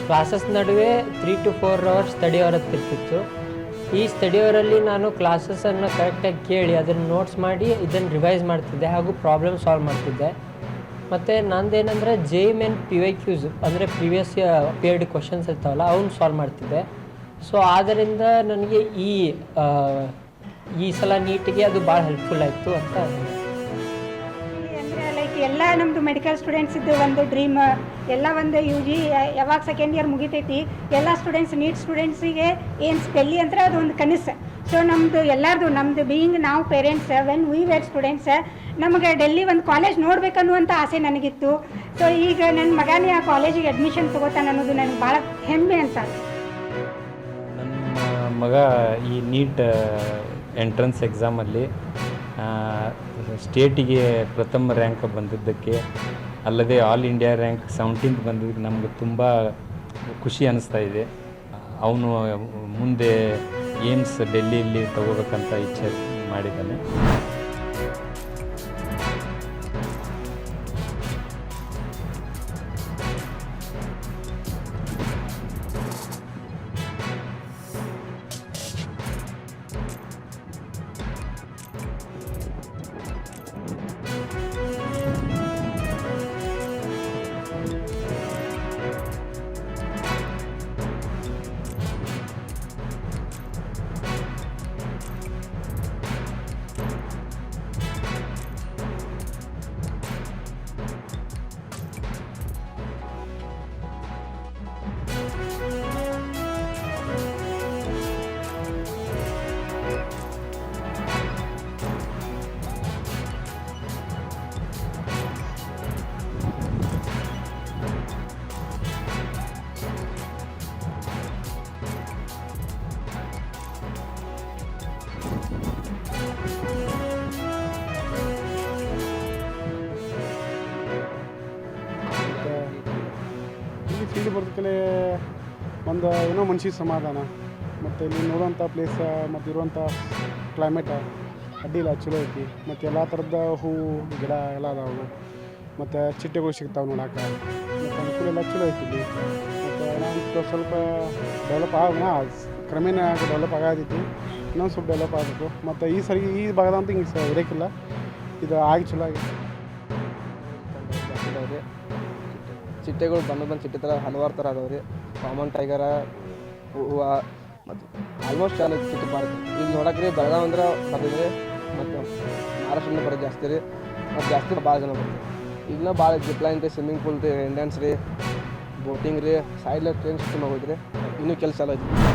Classes ನಡುವೆ 3 to 4 hours study hour ಇರ್ತಿತ್ತು. ಈ ಸ್ಟಡಿ ಅವರಲ್ಲಿ ನಾನು ಕ್ಲಾಸಸನ್ನು ಕರೆಕ್ಟಾಗಿ ಕೇಳಿ ಅದನ್ನು ನೋಟ್ಸ್ ಮಾಡಿ ಇದನ್ನು ರಿವೈಸ್ ಮಾಡ್ತಿದ್ದೆ ಹಾಗೂ ಪ್ರಾಬ್ಲಮ್ ಸಾಲ್ವ್ ಮಾಡ್ತಿದ್ದೆ. ಮತ್ತು ನಂದೇನೆಂದರೆ JEE PYQs ಅಂದರೆ ಪ್ರೀವಿಯಸ್ ಪೇರ್ಡ್ ಕ್ವಶನ್ಸ್ ಇರ್ತಾವಲ್ಲ ಅವನ್ನ ಸಾಲ್ವ್ ಮಾಡ್ತಿದ್ದೆ. ಸೊ ಆದ್ದರಿಂದ ನನಗೆ ಈ ಸಲ ನೀಟಿಗೆ ಅದು ಭಾಳ ಹೆಲ್ಪ್ಫುಲ್ ಆಯಿತು ಅಂತ. ಅಂದರೆ ಲೈಕ್ ಎಲ್ಲ ನಮ್ಮದು ಮೆಡಿಕಲ್ ಸ್ಟೂಡೆಂಟ್ಸ್ ಇದ್ದು ಒಂದು ಡ್ರೀಮ್, ಎಲ್ಲ ಒಂದು UG ಯಾವಾಗ ಸೆಕೆಂಡ್ ಇಯರ್ ಮುಗಿತೈತಿ ಎಲ್ಲ ಸ್ಟೂಡೆಂಟ್ಸ್ ನೀಟ್ ಸ್ಟೂಡೆಂಟ್ಸಿಗೆ ಏನು ಡೆಲ್ಲಿ ಅಂದರೆ ಅದು ಒಂದು ಕನಸು. ಸೊ ನಮ್ಮದು ಬೀಯಿಂಗ್ ನಾವು parents when we were students ನಮಗೆ ಡೆಲ್ಲಿ ಒಂದು ಕಾಲೇಜ್ ನೋಡ್ಬೇಕನ್ನುವಂಥ ಆಸೆ ನನಗಿತ್ತು. ಸೊ ಈಗ ನನ್ನ ಮಗನೇ ಆ ಕಾಲೇಜಿಗೆ ಅಡ್ಮಿಷನ್ ತೊಗೋತಾನೆ ಅನ್ನೋದು ನನಗೆ ಭಾಳ ಹೆಮ್ಮೆ ಅಂತ. ನನ್ನ ಮಗ ಈ ನೀಟ್ ಎಂಟ್ರೆನ್ಸ್ ಎಕ್ಸಾಮಲ್ಲಿ ಸ್ಟೇಟಿಗೆ ಪ್ರಥಮ ರ್ಯಾಂಕ್ ಬಂದಿದ್ದಕ್ಕೆ ಅಲ್ಲದೆ ಆಲ್ ಇಂಡಿಯಾ ರ್ಯಾಂಕ್ 17th ಬಂದಿದ್ದಕ್ಕೆ ನಮಗೆ ತುಂಬ ಖುಷಿ ಅನ್ನಿಸ್ತಾ ಇದೆ. ಅವನು ಮುಂದೆ ಏಮ್ಸ್ ಡೆಲ್ಲಿಯಲ್ಲಿ ತಗೋಬೇಕಂತ ಇಚ್ಛೆ ಮಾಡಿದ್ದಾನೆ. ಫೀಲ್ಡ್ ಬರೋದಕ್ಕೆ ಒಂದು ಏನೋ ಮನ್ಸಿಗೆ ಸಮಾಧಾನ, ಮತ್ತು ಇಲ್ಲಿ ನೋಡೋಂಥ ಪ್ಲೇಸ ಮತ್ತು ಇರುವಂಥ ಕ್ಲೈಮೇಟ ಅಡ್ಡಿಲ್ಲ, ಚಲೋ ಐತಿ. ಮತ್ತು ಎಲ್ಲ ಥರದ ಹೂವು ಗಿಡ ಎಲ್ಲ ಅದಾವು, ಮತ್ತು ಚಿಟ್ಟೆಗಳು ಸಿಗ್ತಾವೆ ನೋಡೋಕೆ, ಮತ್ತು ಅನುಕೂಲ ಎಲ್ಲ ಚಲೋ ಐತಿ ಇಲ್ಲಿ. ಮತ್ತು ನಾನು ಸ್ವಲ್ಪ ಡೆವಲಪ್ ಕ್ರಮೇಣ ಡೆವಲಪ್ ಆಗತೈತಿ, ಇನ್ನೊಂದು ಸ್ವಲ್ಪ ಡೆವಲಪ್ ಆಗಬೇಕು. ಮತ್ತು ಈ ಭಾಗದಂತೂ ಹಿಂಗೆ ಇರೋಕ್ಕಿಲ್ಲ, ಇದು ಆಗಿ ಚಲೋ ಆಗೈತಿ. ಚಿಟ್ಟೆಗಳು ಬಂದು ಚಿಟ್ಟೆ ಥರ ಹಲವಾರು ಥರ ಅದಾವೆ ರೀ. ಕಾಮನ್ ಟೈಗರ, ಹೂವು ಮತ್ತು ಆಲ್ಮೋಸ್ಟ್ ಚಾಲ ಚಿಟ್ಟೆ ಪಾರ್ಕ್ ಈಗ ನೋಡಕ್ಕೆ ರೀ. ಬೆಳಗಾವಿ ಅಂದ್ರೆ ಬರ್ತಿದ್ರಿ, ಮತ್ತು ಮಹಾರಾಷ್ಟ್ರದಿಂದ ಬರೋದು ಜಾಸ್ತಿ ರೀ. ಮತ್ತು ಜಾಸ್ತಿ ಭಾಳ ಜನ ಬರ್ತೀವಿ. ಈಗಿನ ಭಾಳ ಜಿಪ್ಲೈನ್ ರೀ, ಸ್ವಿಮ್ಮಿಂಗ್ ಪೂಲ್ ರೀ, ಎಂಡ್ಯಾನ್ಸ್ ರೀ, ಬೋಟಿಂಗ್ ರೀ, ಸೈಡ್ಲ ಟ್ರೈನ್ ಸಿಸ್ಟಮ್ ಆಗೋದು ರೀ. ಇನ್ನೂ ಕೆಲಸ ಎಲ್ಲ ಐತಿ.